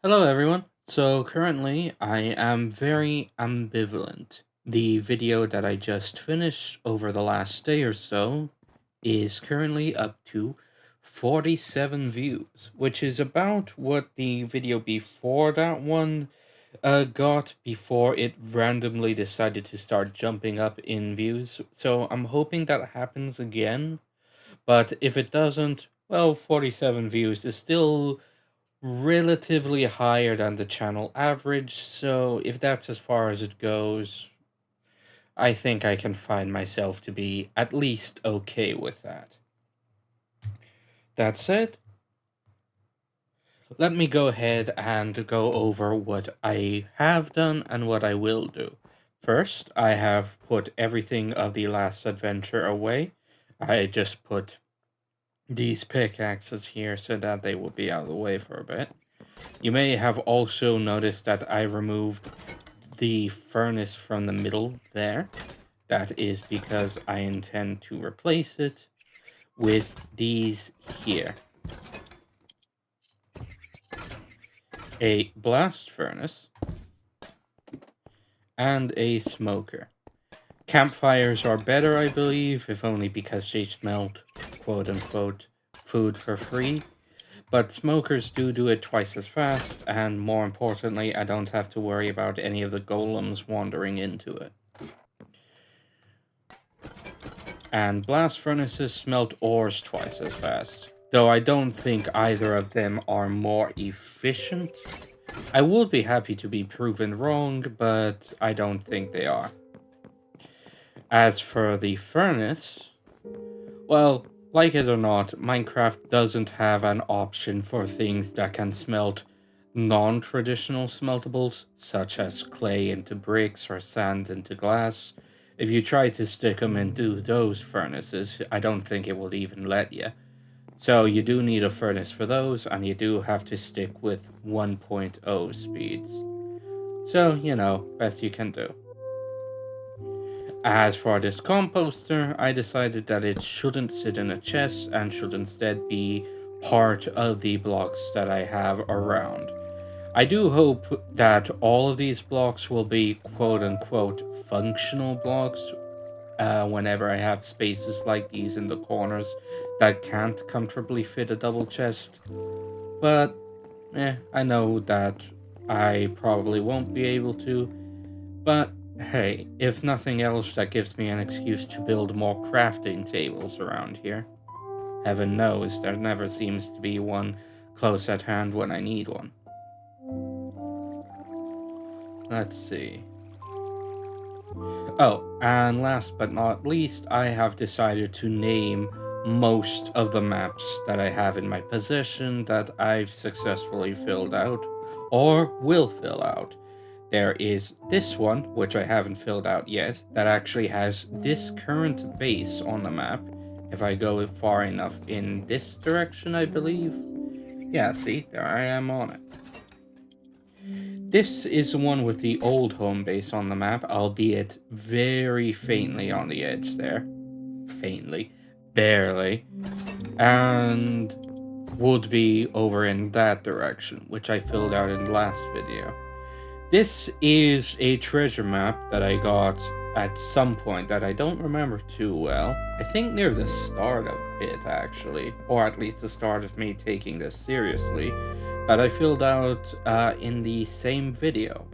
Hello, everyone. So, currently, I am very ambivalent. The video that I just finished over the last day or so is currently up to 47 views, which is about what the video before that one got before it randomly decided to start jumping up in views. So, I'm hoping that happens again. But if it doesn't, well, 47 views is still relatively higher than the channel average, so if that's as far as it goes, I think I can find myself to be at least okay with that. That said, let me go ahead and go over what I have done and what I will do. First, I have put everything of the last adventure away. I just put these pickaxes here so that they will be out of the way for a bit. You may have also noticed that I removed the furnace from the middle there. That is because I intend to replace it with these here. A blast furnace and a smoker. Campfires are better, I believe, if only because they smelt quote-unquote food for free. But smokers do it twice as fast, and more importantly, I don't have to worry about any of the golems wandering into it. And blast furnaces smelt ores twice as fast, though I don't think either of them are more efficient. I would be happy to be proven wrong, but I don't think they are. As for the furnace, well, like it or not, Minecraft doesn't have an option for things that can smelt non-traditional smeltables, such as clay into bricks or sand into glass. If you try to stick them into those furnaces, I don't think it will even let you. So you do need a furnace for those, and you do have to stick with 1.0 speeds. So, best you can do. As for this composter, I decided that it shouldn't sit in a chest and should instead be part of the blocks that I have around. I do hope that all of these blocks will be quote-unquote functional blocks whenever I have spaces like these in the corners that can't comfortably fit a double chest. But, I know that I probably won't be able to, but hey, if nothing else, that gives me an excuse to build more crafting tables around here. Heaven knows there never seems to be one close at hand when I need one. Let's see. Oh, and last but not least, I have decided to name most of the maps that I have in my possession that I've successfully filled out, or will fill out. There is this one, which I haven't filled out yet, that actually has this current base on the map. If I go far enough in this direction, I believe. Yeah, see, there I am on it. This is the one with the old home base on the map, albeit very faintly on the edge there. Faintly. Barely. And would be over in that direction, which I filled out in the last video. This is a treasure map that I got at some point that I don't remember too well. I think near the start of it, actually, or at least the start of me taking this seriously, that I filled out in the same video.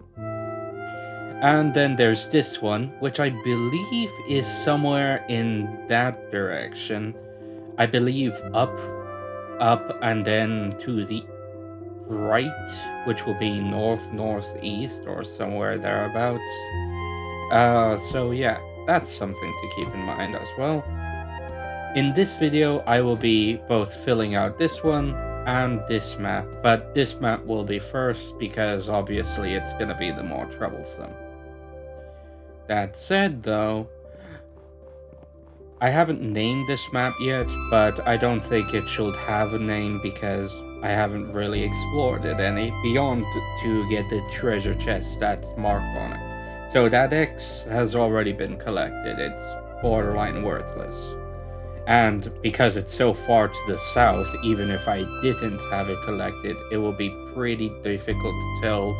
And then there's this one, which I believe is somewhere in that direction. I believe up, and then to the right, which will be northeast or somewhere thereabouts. So yeah, that's something to keep in mind as well. In this video, I will be both filling out this one and this map, but this map will be first because obviously it's gonna be the more troublesome. That said though, I haven't named this map yet, but I don't think it should have a name because I haven't really explored it any beyond to get the treasure chest that's marked on it. So that X has already been collected, it's borderline worthless. And because it's so far to the south, even if I didn't have it collected, it will be pretty difficult to tell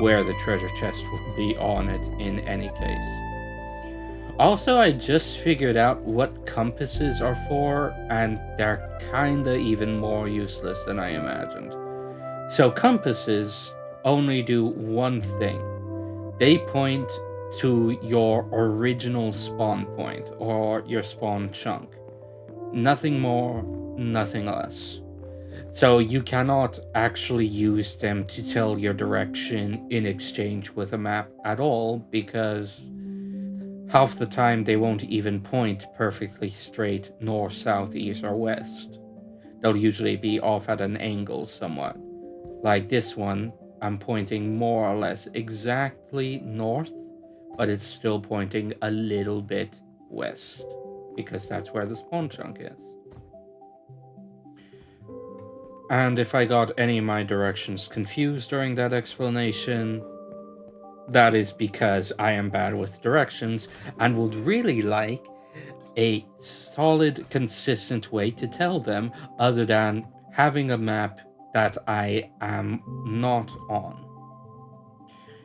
where the treasure chest will be on it in any case. Also, I just figured out what compasses are for, and they're kinda even more useless than I imagined. So compasses only do one thing. They point to your original spawn point, or your spawn chunk. Nothing more, nothing less. So you cannot actually use them to tell your direction in exchange with a map at all, because half the time they won't even point perfectly straight north, south, east, or west. They'll usually be off at an angle somewhat. Like this one, I'm pointing more or less exactly north, but it's still pointing a little bit west, because that's where the spawn chunk is. And if I got any of my directions confused during that explanation, that is because I am bad with directions and would really like a solid, consistent way to tell them other than having a map that I am not on.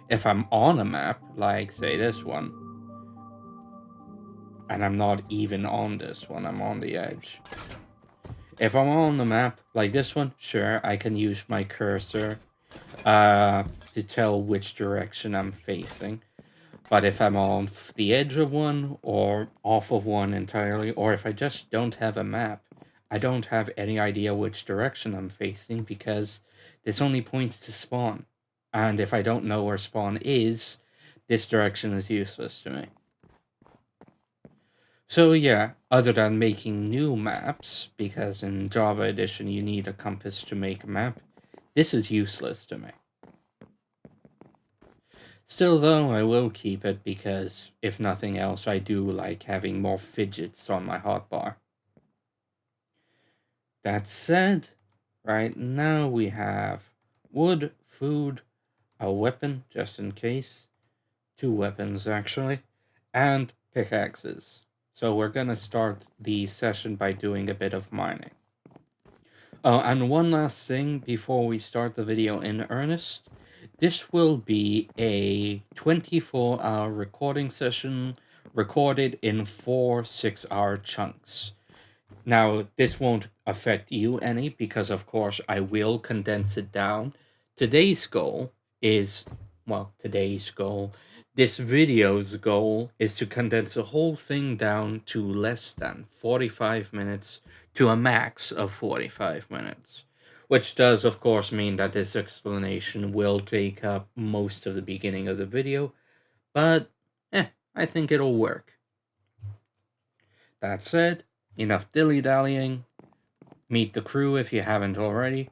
If I'm on a map, like say this one, and I'm not even on this one, I'm on the edge. If I'm on the map like this one, sure, I can use my cursor to tell which direction I'm facing. But if I'm on the edge of one, or off of one entirely, or if I just don't have a map, I don't have any idea which direction I'm facing, because this only points to spawn. And if I don't know where spawn is, this direction is useless to me. So yeah, other than making new maps, because in Java Edition you need a compass to make a map, this is useless to me. Still though, I will keep it because, if nothing else, I do like having more fidgets on my hotbar. That said, right now we have wood, food, a weapon, just in case, 2 weapons actually, and pickaxes. So we're gonna start the session by doing a bit of mining. Oh, and one last thing before we start the video in earnest. This will be a 24-hour recording session, recorded in 4 6-hour chunks. Now, this won't affect you any, because of course I will condense it down. Today's goal is, this video's goal is to condense the whole thing down to less than 45 minutes to a max of 45 minutes. Which does, of course, mean that this explanation will take up most of the beginning of the video, but I think it'll work. That said, enough dilly-dallying. Meet the crew if you haven't already.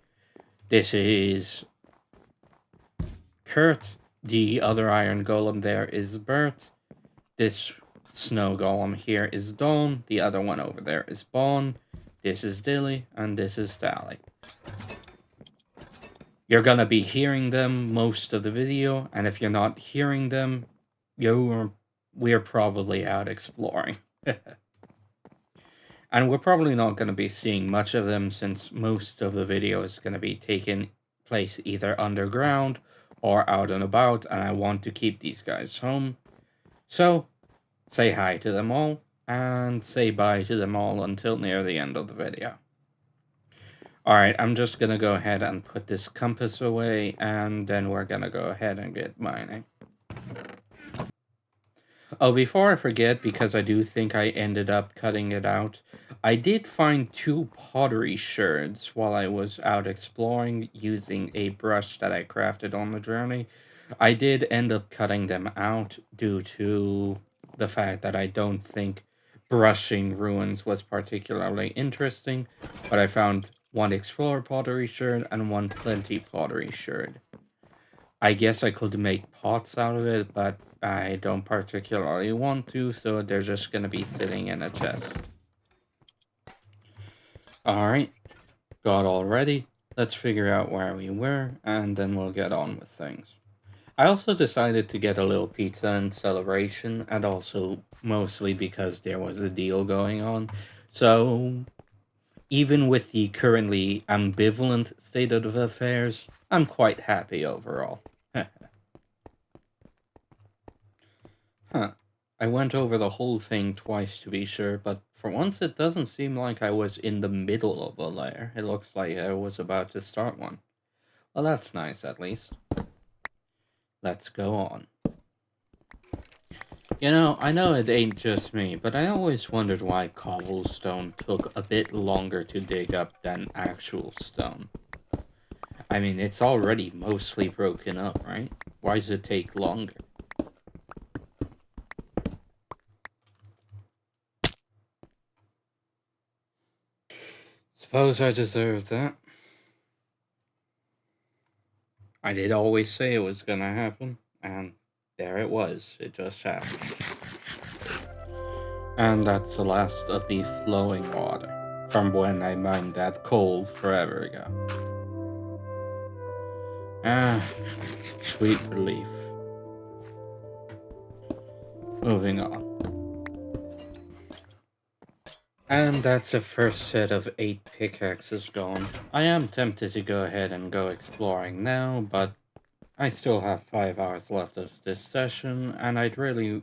This is Kurt. The other iron golem there is Bert. This snow golem here is Dawn. The other one over there is Bon. This is Dilly, and this is Dally. You're gonna be hearing them most of the video, and if you're not hearing them, we're probably out exploring. And we're probably not going to be seeing much of them, since most of the video is going to be taking place either underground or out and about, and I want to keep these guys home. So, say hi to them all, and say bye to them all until near the end of the video. Alright, I'm just going to go ahead and put this compass away, and then we're going to go ahead and get mining. Oh, before I forget, because I do think I ended up cutting it out, I did find 2 pottery sherds while I was out exploring using a brush that I crafted on the journey. I did end up cutting them out due to the fact that I don't think brushing ruins was particularly interesting, but I found 1 explorer pottery sherd and 1 plenty pottery sherd. I guess I could make pots out of it, but I don't particularly want to, so they're just going to be sitting in a chest. Alright, got all ready. Let's figure out where we were, and then we'll get on with things. I also decided to get a little pizza in celebration, and also mostly because there was a deal going on. So, even with the currently ambivalent state of affairs, I'm quite happy overall. Huh. I went over the whole thing twice to be sure, but for once it doesn't seem like I was in the middle of a layer. It looks like I was about to start one. Well, that's nice at least. Let's go on. You know, I know it ain't just me, but I always wondered why cobblestone took a bit longer to dig up than actual stone. I mean, it's already mostly broken up, right? Why does it take longer? Suppose I deserve that. I did always say it was gonna happen, and there it was. It just happened. And that's the last of the flowing water from when I mined that coal forever ago. Ah, sweet relief. Moving on. And that's the first set of 8 pickaxes gone. I am tempted to go ahead and go exploring now, but I still have 5 hours left of this session, and I'd really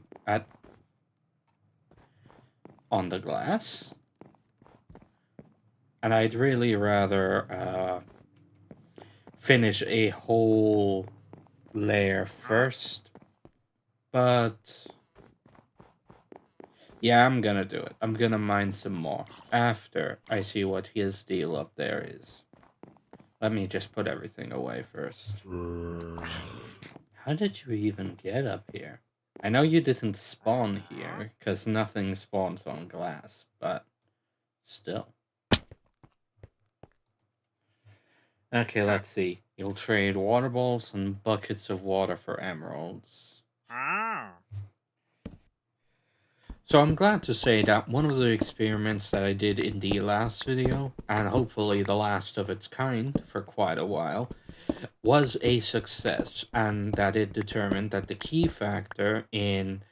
on the glass. And I'd really rather finish a whole layer first, but yeah, I'm gonna do it. I'm gonna mine some more after I see what his deal up there is. Let me just put everything away first. How did you even get up here? I know you didn't spawn here, because nothing spawns on glass, but still. Okay, let's see. You'll trade water balls and buckets of water for emeralds. So I'm glad to say that one of the experiments that I did in the last video, and hopefully the last of its kind for quite a while, was a success, and that it determined that the key factor in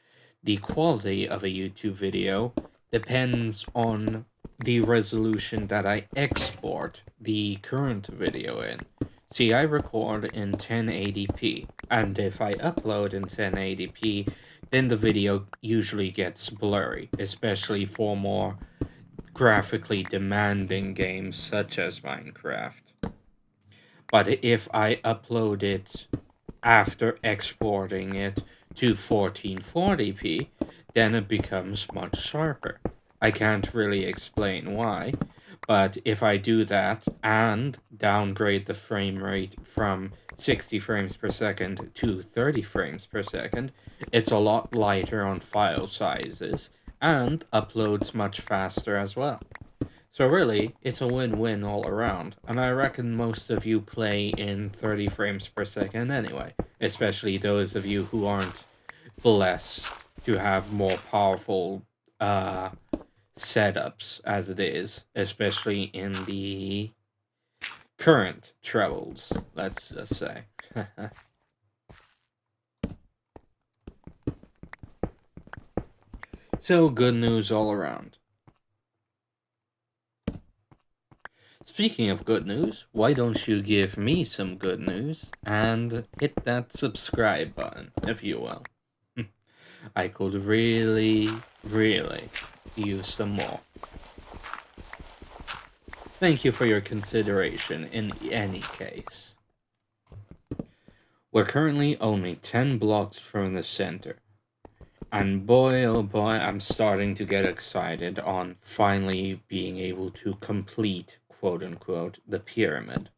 the quality of a YouTube video depends on the resolution that I export the current video in. See, I record in 1080p, and if I upload in 1080p, then the video usually gets blurry, especially for more graphically demanding games such as Minecraft. But if I upload it after exporting it to 1440p, then it becomes much sharper. I can't really explain why, but if I do that and downgrade the frame rate from 60 frames per second to 30 frames per second, it's a lot lighter on file sizes and uploads much faster as well. So really, it's a win-win all around, and I reckon most of you play in 30 frames per second anyway, especially those of you who aren't blessed to have more powerful setups as it is, especially in the current trebles, let's just say. So, good news all around. Speaking of good news, why don't you give me some good news and hit that subscribe button, if you will. I could really use some more. Thank you for your consideration in any case. We're currently only 10 blocks from the center. And boy, oh boy, I'm starting to get excited on finally being able to complete, quote-unquote, the pyramid.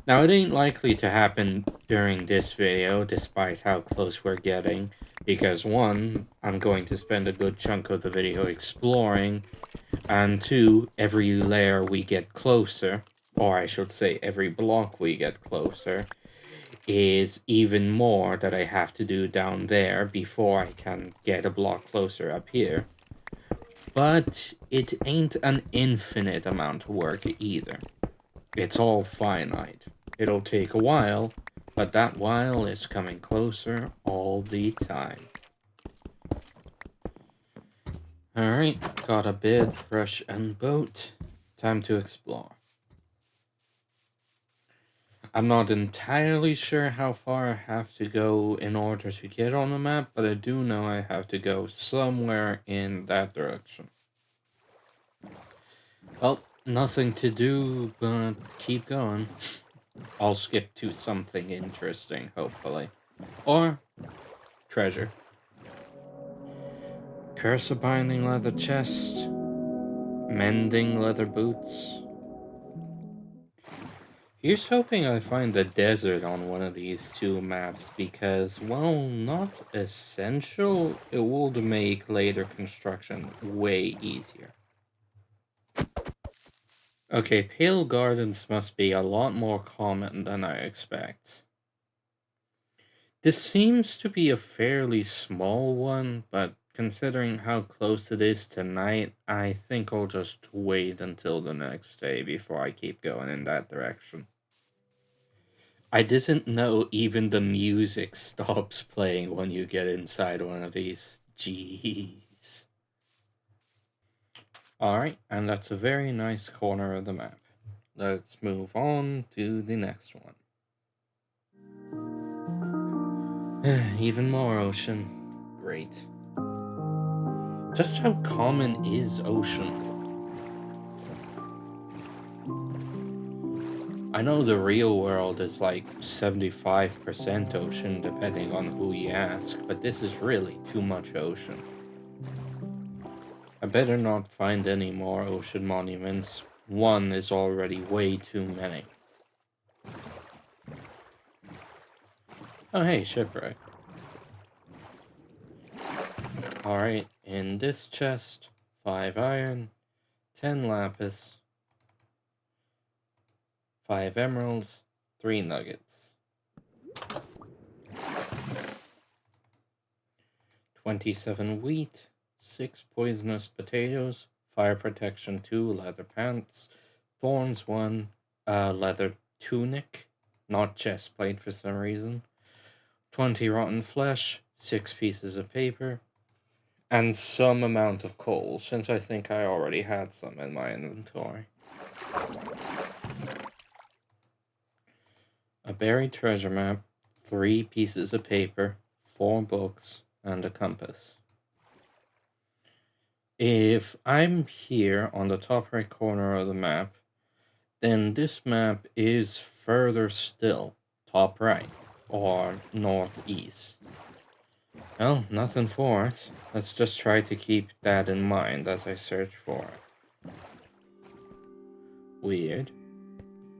Now, it ain't likely to happen during this video, despite how close we're getting, because 1, I'm going to spend a good chunk of the video exploring, and 2, every layer we get closer, or I should say every block we get closer, is even more that I have to do down there before I can get a block closer up here. But it ain't an infinite amount of work either. It's all finite. It'll take a while, but that while is coming closer all the time. Alright, got a bed, brush, and boat. Time to explore. I'm not entirely sure how far I have to go in order to get on the map, but I do know I have to go somewhere in that direction. Well, nothing to do but keep going. I'll skip to something interesting, hopefully. Or treasure. Cursor binding leather chest. Mending leather boots. Here's hoping I find the desert on one of these two maps because, while not essential, it would make later construction way easier. Okay, pale gardens must be a lot more common than I expect. This seems to be a fairly small one, but considering how close it is to night, I think I'll just wait until the next day before I keep going in that direction. I didn't know even the music stops playing when you get inside one of these. Jeez. Alright, and that's a very nice corner of the map. Let's move on to the next one. Even more ocean. Great. Just how common is ocean? I know the real world is like 75% ocean depending on who you ask, but this is really too much ocean. I better not find any more ocean monuments. One is already way too many. Oh hey, shipwreck. Alright, in this chest, 5 iron, 10 lapis, 5 emeralds, 3 nuggets. 27 wheat, 6 poisonous potatoes, fire protection 2, leather pants, thorns 1, leather tunic, not chest plate for some reason, 20 rotten flesh, 6 pieces of paper, and some amount of coal, since I think I already had some in my inventory. A buried treasure map, 3 pieces of paper, 4 books, and a compass. If I'm here on the top right corner of the map, then this map is further still, top right, or northeast. Well, nothing for it. Let's just try to keep that in mind as I search for it. Weird.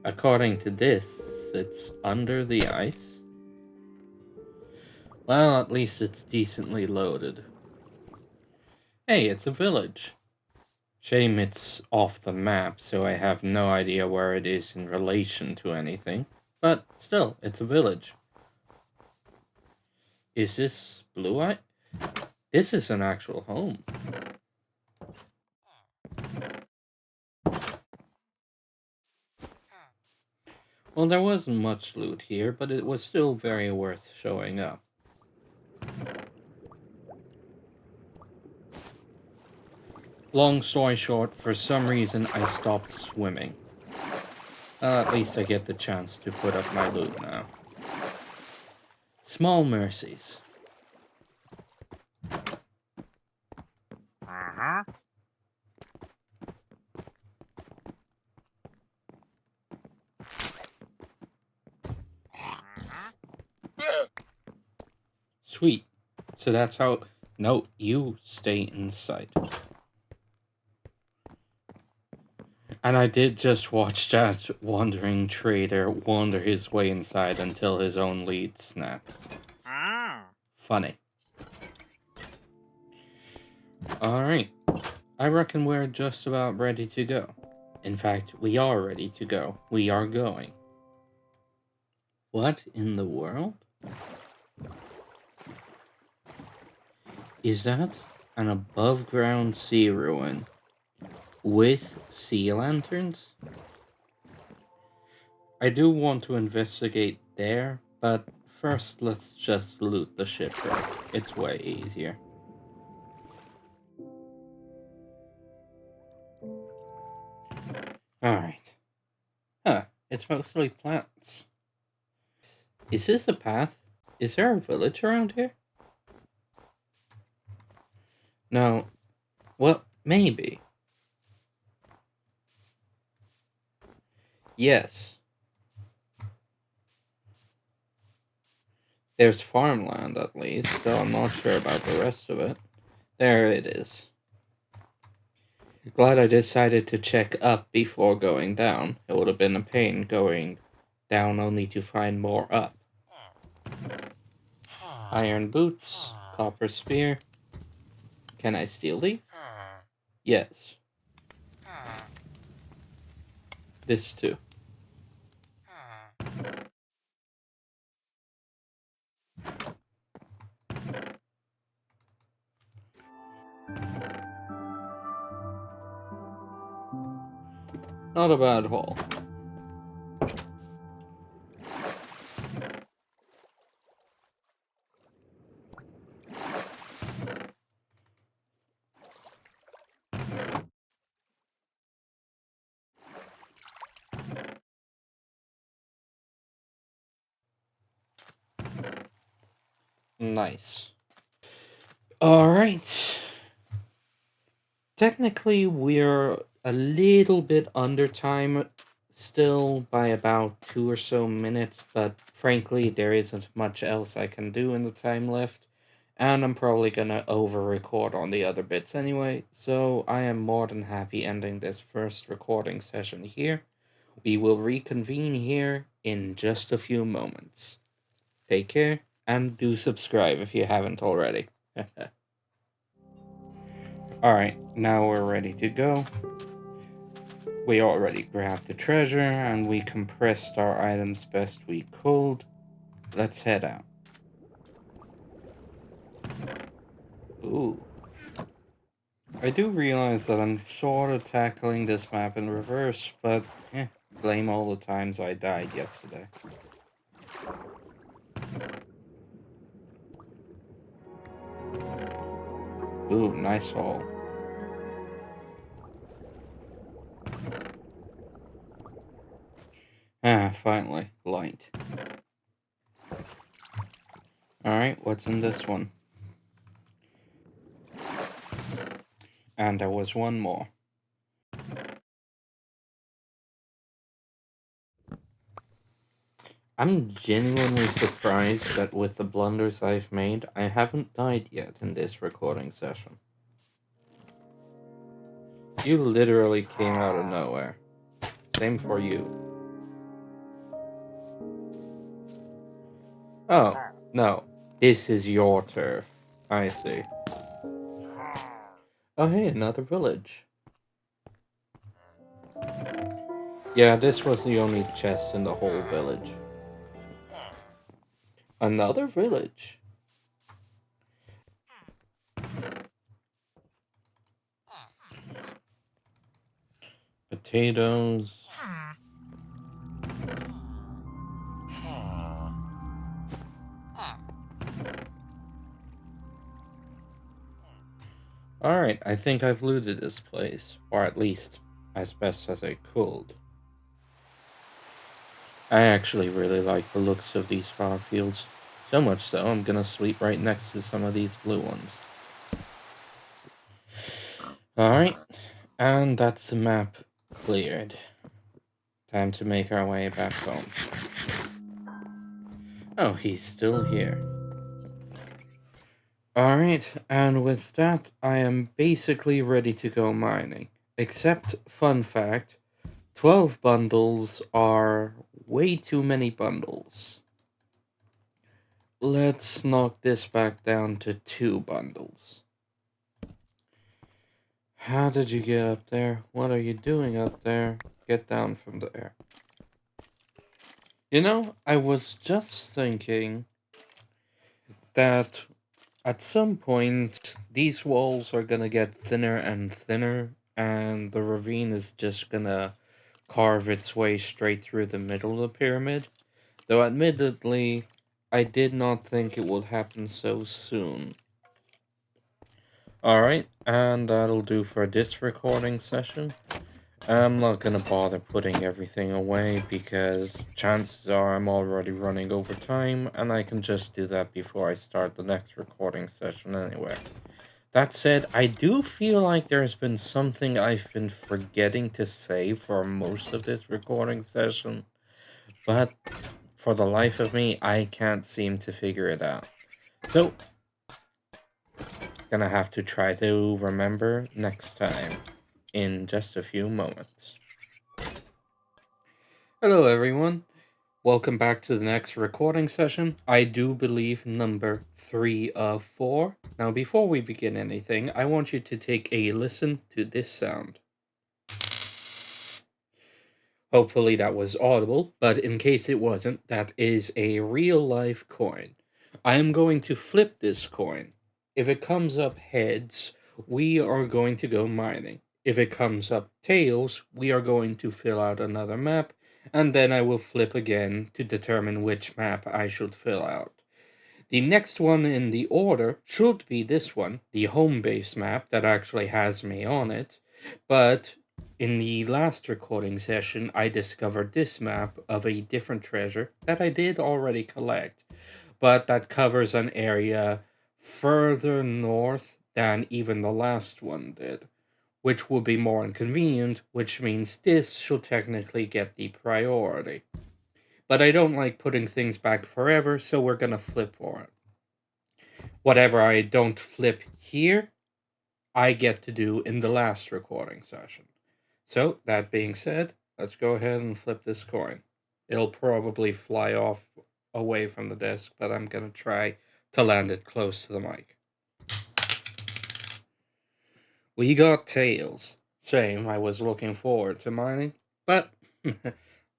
According to this, it's under the ice. Well, at least it's decently loaded. Hey, it's a village. Shame it's off the map, so I have no idea where it is in relation to anything. But still, it's a village. Is this Blue Eye? This is an actual home. Well, there wasn't much loot here, but it was still very worth showing up. Long story short, for some reason I stopped swimming. At least I get the chance to put up my loot now. Small mercies. Sweet. So that's how... No, you stay inside. And I did just watch that wandering trader wander his way inside until his own lead snapped. Funny. Alright. I reckon we're just about ready to go. In fact, we are ready to go. We are going. What in the world? Is that an above-ground sea ruin with sea lanterns? I do want to investigate there, but first let's just loot the shipwreck. It's way easier. Alright. Huh, it's mostly plants. Is this a path? Is there a village around here? No. Well, maybe. Yes. There's farmland at least, though I'm not sure about the rest of it. There it is. Glad I decided to check up before going down. It would have been a pain going down only to find more up. Iron boots, copper spear. Can I steal these? Yes. This too. Not a bad haul. Nice. Alright. Technically, we're a little bit under time still by about 2 or so minutes, but frankly, there isn't much else I can do in the time left, and I'm probably gonna over-record on the other bits anyway, so I am more than happy ending this first recording session here. We will reconvene here in just a few moments. Take care, and do subscribe if you haven't already. Alright, now we're ready to go. We already grabbed the treasure, and we compressed our items best we could. Let's head out. Ooh. I do realize that I'm sort of tackling this map in reverse, but blame all the times I died yesterday. Ooh, nice haul. Finally, light. Alright, what's in this one? And there was one more. I'm genuinely surprised that with the blunders I've made, I haven't died yet in this recording session. You literally came out of nowhere. Same for you. Oh, no. This is your turf. I see. Oh hey, another village. Yeah, this was the only chest in the whole village. Another village. Potatoes. Alright, I think I've looted this place. Or at least, as best as I could. I actually really like the looks of these far fields. So much so, I'm gonna sleep right next to some of these blue ones. Alright, and that's the map cleared. Time to make our way back home. Oh, he's still here. Alright, and with that, I am basically ready to go mining. Except, fun fact, 12 bundles are way too many bundles. Let's knock this back down to 2 bundles. How did you get up there? What are you doing up there? Get down from there. You know, I was just thinking that at some point these walls are gonna get thinner and thinner, and the ravine is just gonna carve its way straight through the middle of the pyramid. Though admittedly, I did not think it would happen so soon. Alright, and that'll do for this recording session. I'm not gonna bother putting everything away because chances are I'm already running over time and I can just do that before I start the next recording session anyway. That said, I do feel like there's been something I've been forgetting to say for most of this recording session, but for the life of me, I can't seem to figure it out. So, gonna have to try to remember next time in just a few moments. Hello, everyone. Welcome back to the next recording session. I do believe number 3 of 4. Now, before we begin anything, I want you to take a listen to this sound. Hopefully that was audible, but in case it wasn't, that is a real life coin. I am going to flip this coin. If it comes up heads, we are going to go mining. If it comes up tails, we are going to fill out another map, and then I will flip again to determine which map I should fill out. The next one in the order should be this one, the home base map that actually has me on it, but in the last recording session, I discovered this map of a different treasure that I did already collect, but that covers an area further north than even the last one did, which would be more inconvenient, which means this should technically get the priority. But I don't like putting things back forever, so we're gonna flip for it. Whatever I don't flip here, I get to do in the last recording session. So, that being said, let's go ahead and flip this coin. It'll probably fly off away from the desk, but I'm gonna try to land it close to the mic. We got tails. Shame, I was looking forward to mining, but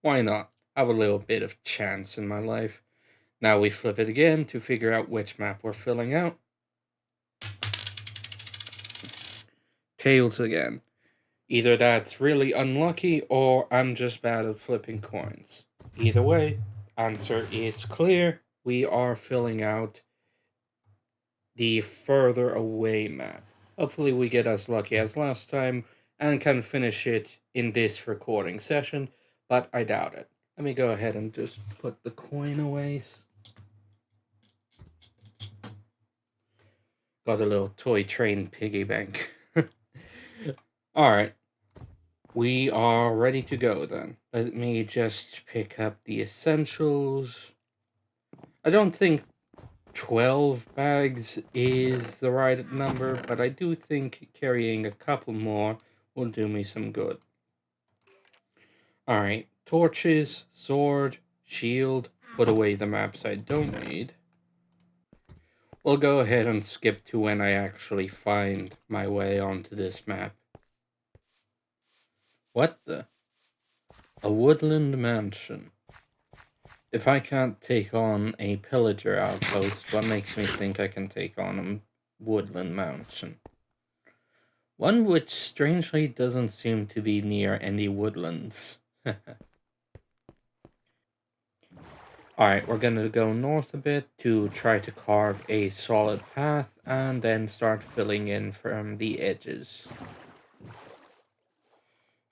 why not? Have a little bit of chance in my life. Now we flip it again to figure out which map we're filling out. Tails again. Either that's really unlucky or I'm just bad at flipping coins. Either way, answer is clear. We are filling out the further away map. Hopefully we get as lucky as last time and can finish it in this recording session, but I doubt it. Let me go ahead and just put the coin away. Got a little toy train piggy bank. Alright. We are ready to go then. Let me just pick up the essentials. I don't think 12 bags is the right number, but I do think carrying a couple more will do me some good. Alright, torches, sword, shield, put away the maps I don't need. We'll go ahead and skip to when I actually find my way onto this map. What the? A woodland mansion. If I can't take on a pillager outpost, what makes me think I can take on a woodland mansion? One which strangely doesn't seem to be near any woodlands. Alright, we're gonna go north a bit to try to carve a solid path and then start filling in from the edges.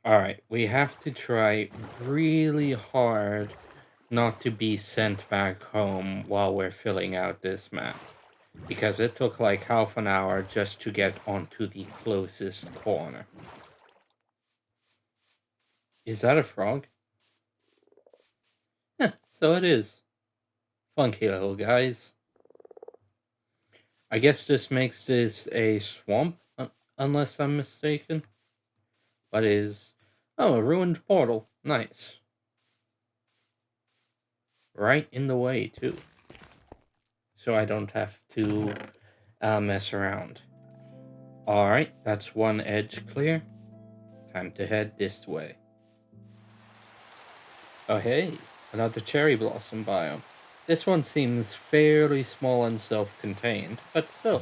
Alright, we have to try really hard not to be sent back home while we're filling out this map, because it took like half an hour just to get onto the closest corner. Is that a frog? So it is. Funky little guys. I guess this makes this a swamp, unless I'm mistaken. What is... Oh, a ruined portal. Nice. Right in the way, too. So I don't have to mess around. Alright, that's one edge clear. Time to head this way. Oh hey, another cherry blossom biome. This one seems fairly small and self-contained, but still,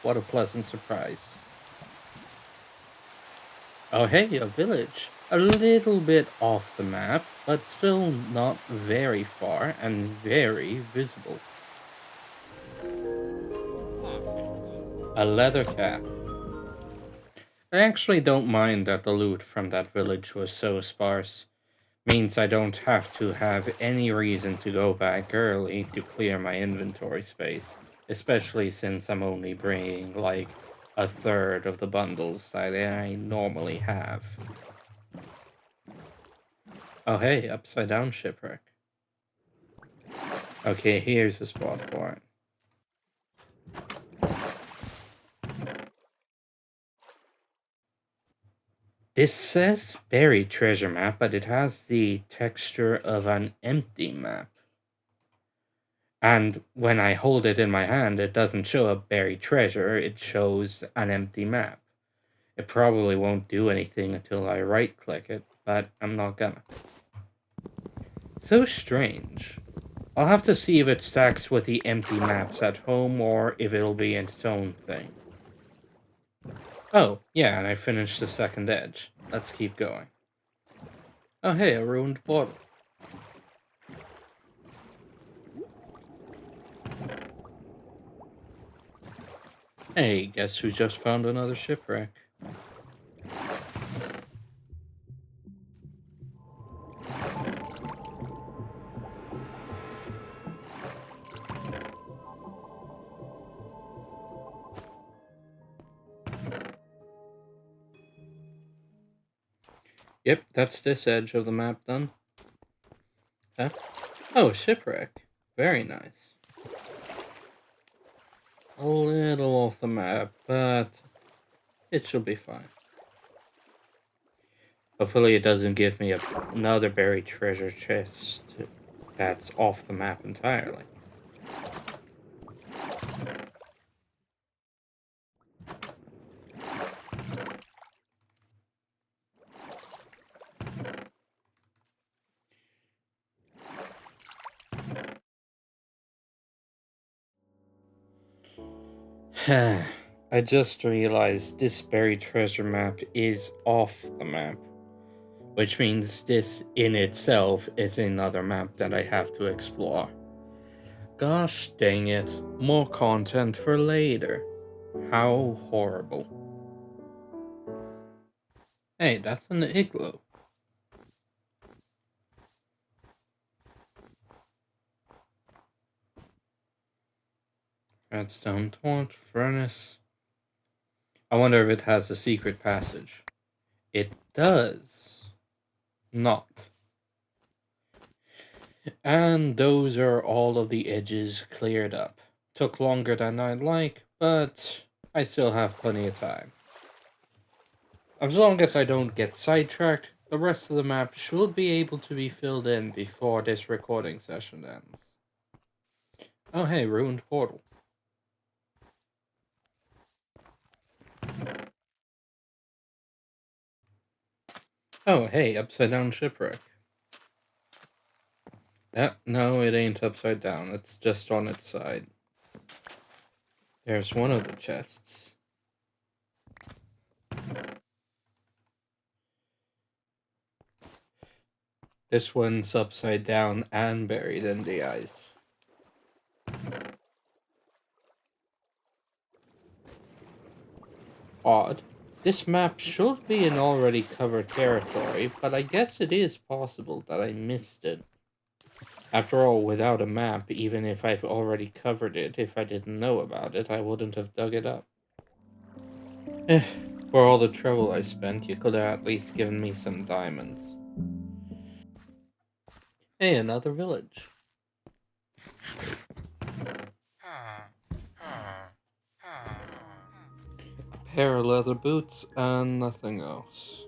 what a pleasant surprise. Oh hey, a village. A little bit off the map, but still not very far and very visible. A leather cap. I actually don't mind that the loot from that village was so sparse. Means I don't have to have any reason to go back early to clear my inventory space, especially since I'm only bringing like a third of the bundles that I normally have. Oh hey, upside down shipwreck. Okay, here's a spot for it. This says buried treasure map, but it has the texture of an empty map. And when I hold it in my hand, it doesn't show a buried treasure, it shows an empty map. It probably won't do anything until I right click it, but I'm not gonna. So strange. I'll have to see if it stacks with the empty maps at home or if it'll be its own thing. Oh, yeah, and I finished the second edge. Let's keep going. Oh hey, a ruined portal. Hey, guess who just found another shipwreck? Yep, that's this edge of the map done. Huh? Oh, shipwreck. Very nice. A little off the map, but it should be fine. Hopefully it doesn't give me another buried treasure chest that's off the map entirely. I just realized this buried treasure map is off the map, which means this in itself is another map that I have to explore. Gosh dang it, more content for later. How horrible. Hey, that's an igloo. Redstone torch, furnace. I wonder if it has a secret passage. It does not. And those are all of the edges cleared up. Took longer than I'd like, but I still have plenty of time. As long as I don't get sidetracked, the rest of the map should be able to be filled in before this recording session ends. Oh hey, ruined portal. Oh hey, upside down shipwreck. No, it ain't upside down, it's just on its side. There's one of the chests. This one's upside down and buried in the ice. Odd. This map should be in already covered territory, but I guess it is possible that I missed it. After all, without a map, even if I've already covered it, if I didn't know about it, I wouldn't have dug it up. For all the trouble I spent, you could have at least given me some diamonds. Hey, another village. A pair of leather boots and nothing else.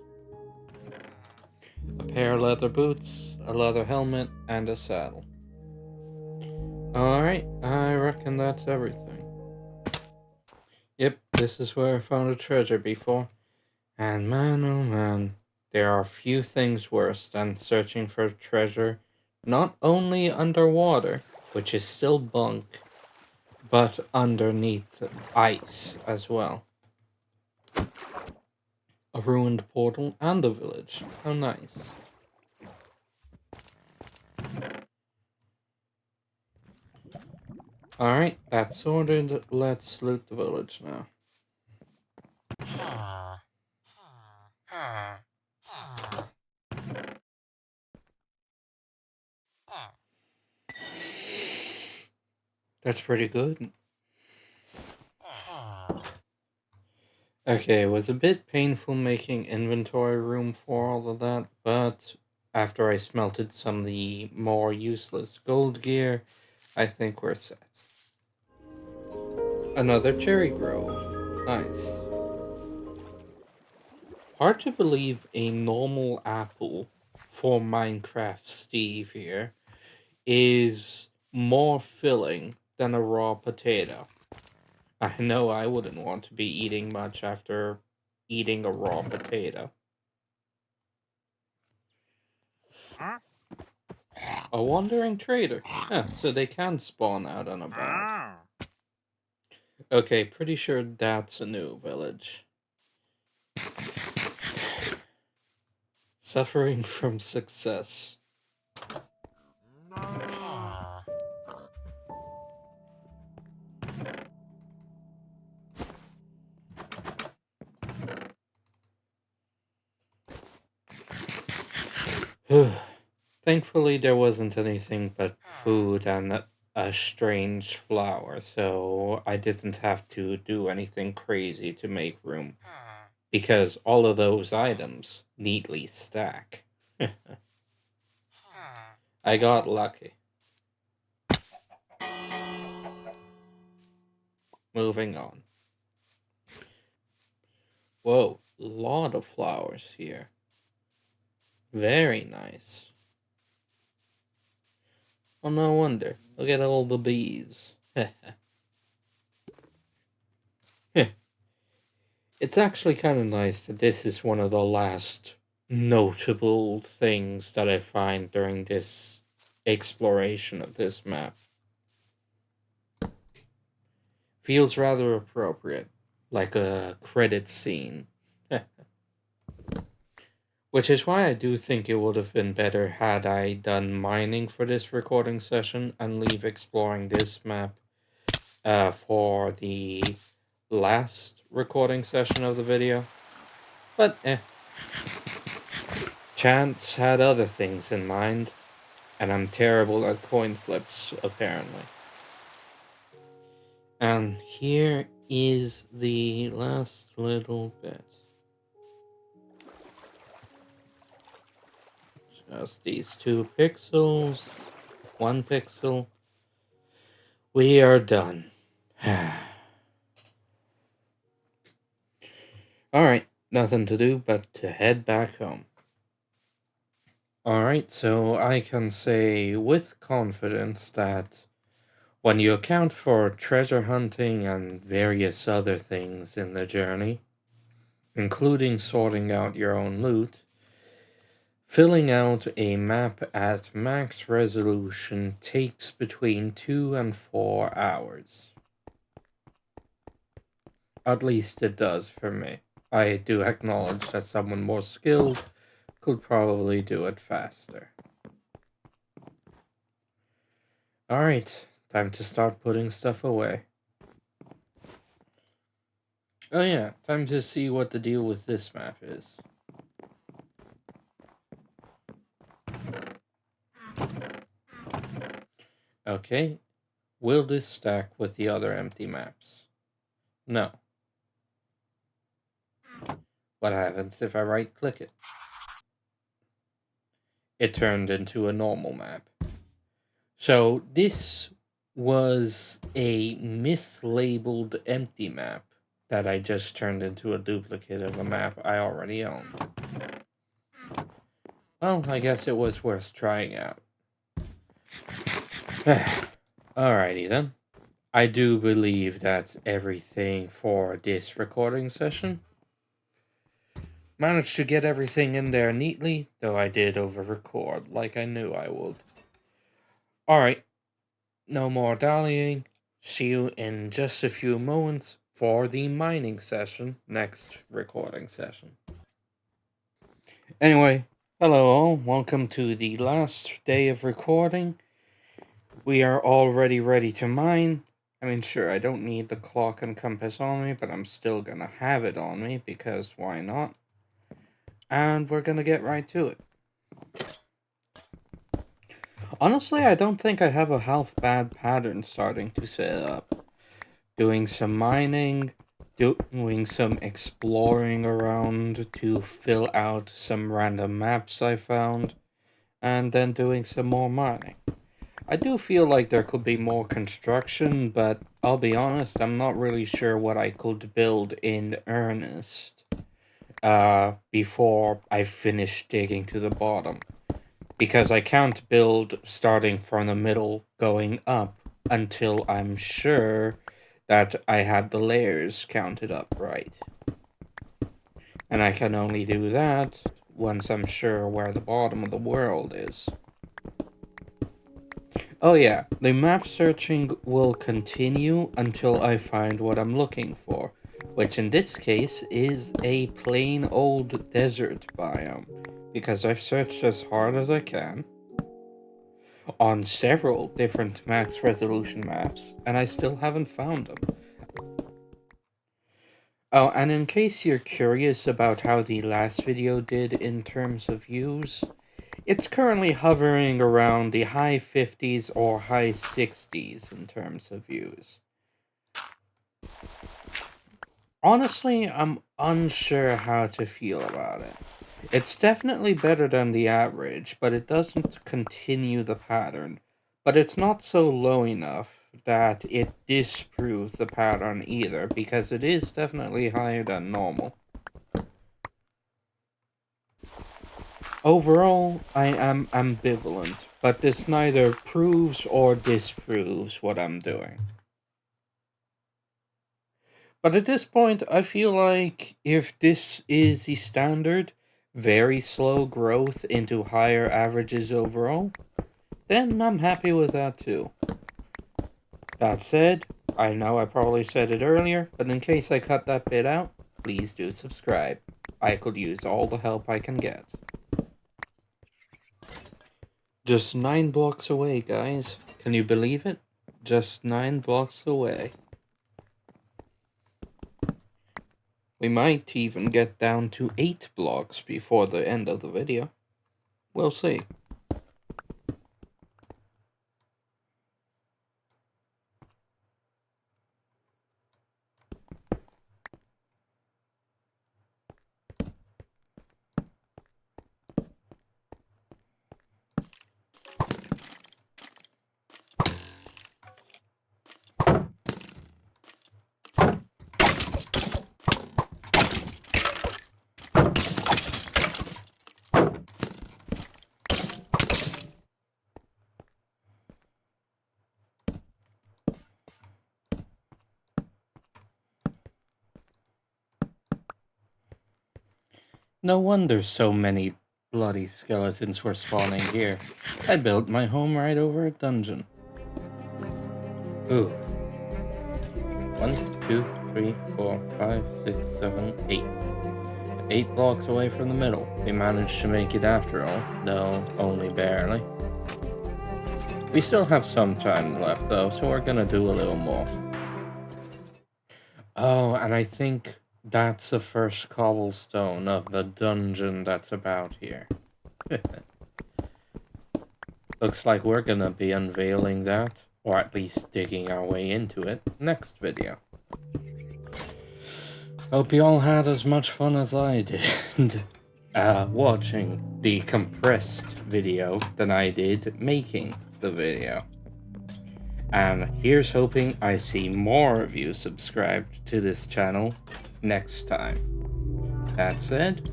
A pair of leather boots, a leather helmet, and a saddle. Alright, I reckon that's everything. Yep, this is where I found a treasure before. And man, oh man, there are few things worse than searching for treasure not only underwater, which is still bunk, but underneath ice as well. A ruined portal and a village. How nice. Alright, that's sorted. Let's loot the village now. That's pretty good. Okay, it was a bit painful making inventory room for all of that, but after I smelted some of the more useless gold gear, I think we're set. Another cherry grove. Nice. Hard to believe a normal apple for Minecraft Steve here is more filling than a raw potato. I know I wouldn't want to be eating much after eating a raw potato. A wandering trader. Huh, so they can spawn out and about. Okay, pretty sure that's a new village. Suffering from success. Thankfully, there wasn't anything but food and a strange flower, so I didn't have to do anything crazy to make room. Because all of those items neatly stack. I got lucky. Moving on. Whoa, lot of flowers here. Very nice. Oh, no wonder. Look at all the bees. It's actually kind of nice that this is one of the last notable things that I find during this exploration of this map. Feels rather appropriate, like a credit scene. Which is why I do think it would have been better had I done mining for this recording session and leave exploring this map for the last recording session of the video. But Chance had other things in mind, and I'm terrible at coin flips, apparently. And here is the last little bit. Just these 2 pixels, 1 pixel. We are done. Alright, nothing to do but to head back home. Alright, so I can say with confidence that when you account for treasure hunting and various other things in the journey, including sorting out your own loot, filling out a map at max resolution takes between 2 and 4 hours. At least it does for me. I do acknowledge that someone more skilled could probably do it faster. Alright, time to start putting stuff away. Oh yeah, time to see what the deal with this map is. Okay, will this stack with the other empty maps? No. What happens if I right click it? It turned into a normal map. So this was a mislabeled empty map that I just turned into a duplicate of a map I already owned. Well, I guess it was worth trying out. Alrighty then. I do believe that's everything for this recording session. Managed to get everything in there neatly, though I did over-record like I knew I would. Alright, no more dallying. See you in just a few moments for the mining session, next recording session. Anyway, hello all, welcome to the last day of recording. We are already ready to mine. I mean, sure, I don't need the clock and compass on me, but I'm still gonna have it on me, because why not? And we're gonna get right to it. Honestly, I don't think I have a half bad pattern starting to set up. Doing some mining, doing some exploring around to fill out some random maps I found, and then doing some more mining. I do feel like there could be more construction, but I'll be honest, I'm not really sure what I could build in earnest before I finish digging to the bottom. Because I can't build starting from the middle going up until I'm sure that I had the layers counted up right. And I can only do that once I'm sure where the bottom of the world is. Oh yeah, the map searching will continue until I find what I'm looking for, which in this case is a plain old desert biome, because I've searched as hard as I can on several different max resolution maps, and I still haven't found them. Oh, and in case you're curious about how the last video did in terms of views, it's currently hovering around the high 50s or high 60s in terms of views. Honestly, I'm unsure how to feel about it. It's definitely better than the average, but it doesn't continue the pattern. But it's not so low enough that it disproves the pattern either, because it is definitely higher than normal. Overall, I am ambivalent, but this neither proves or disproves what I'm doing. But at this point, I feel like if this is the standard, very slow growth into higher averages overall, then I'm happy with that too. That said, I know I probably said it earlier, but in case I cut that bit out, please do subscribe. I could use all the help I can get. Just 9 blocks away, guys. Can you believe it? Just 9 blocks away. We might even get down to 8 blocks before the end of the video. We'll see. No wonder so many bloody skeletons were spawning here. I built my home right over a dungeon. Ooh. 1, 2, 3, 4, 5, 6, 7, 8. 8 blocks away from the middle. We managed to make it after all, though only barely. We still have some time left though, so we're gonna do a little more. Oh, and I think that's the first cobblestone of the dungeon that's about here. Looks like we're gonna be unveiling that, or at least digging our way into it, next video. Hope you all had as much fun as I did watching the compressed video than I did making the video. And here's hoping I see more of you subscribed to this channel next time. That said,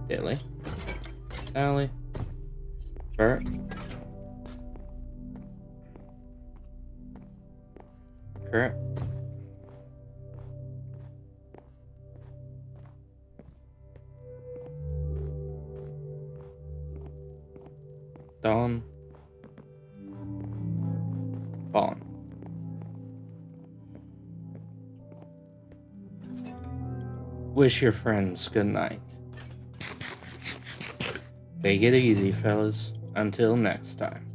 Dilly, Allie, Bert, Kurt, Dawn, Vaughn. Wish your friends good night. Take it easy, fellas. Until next time.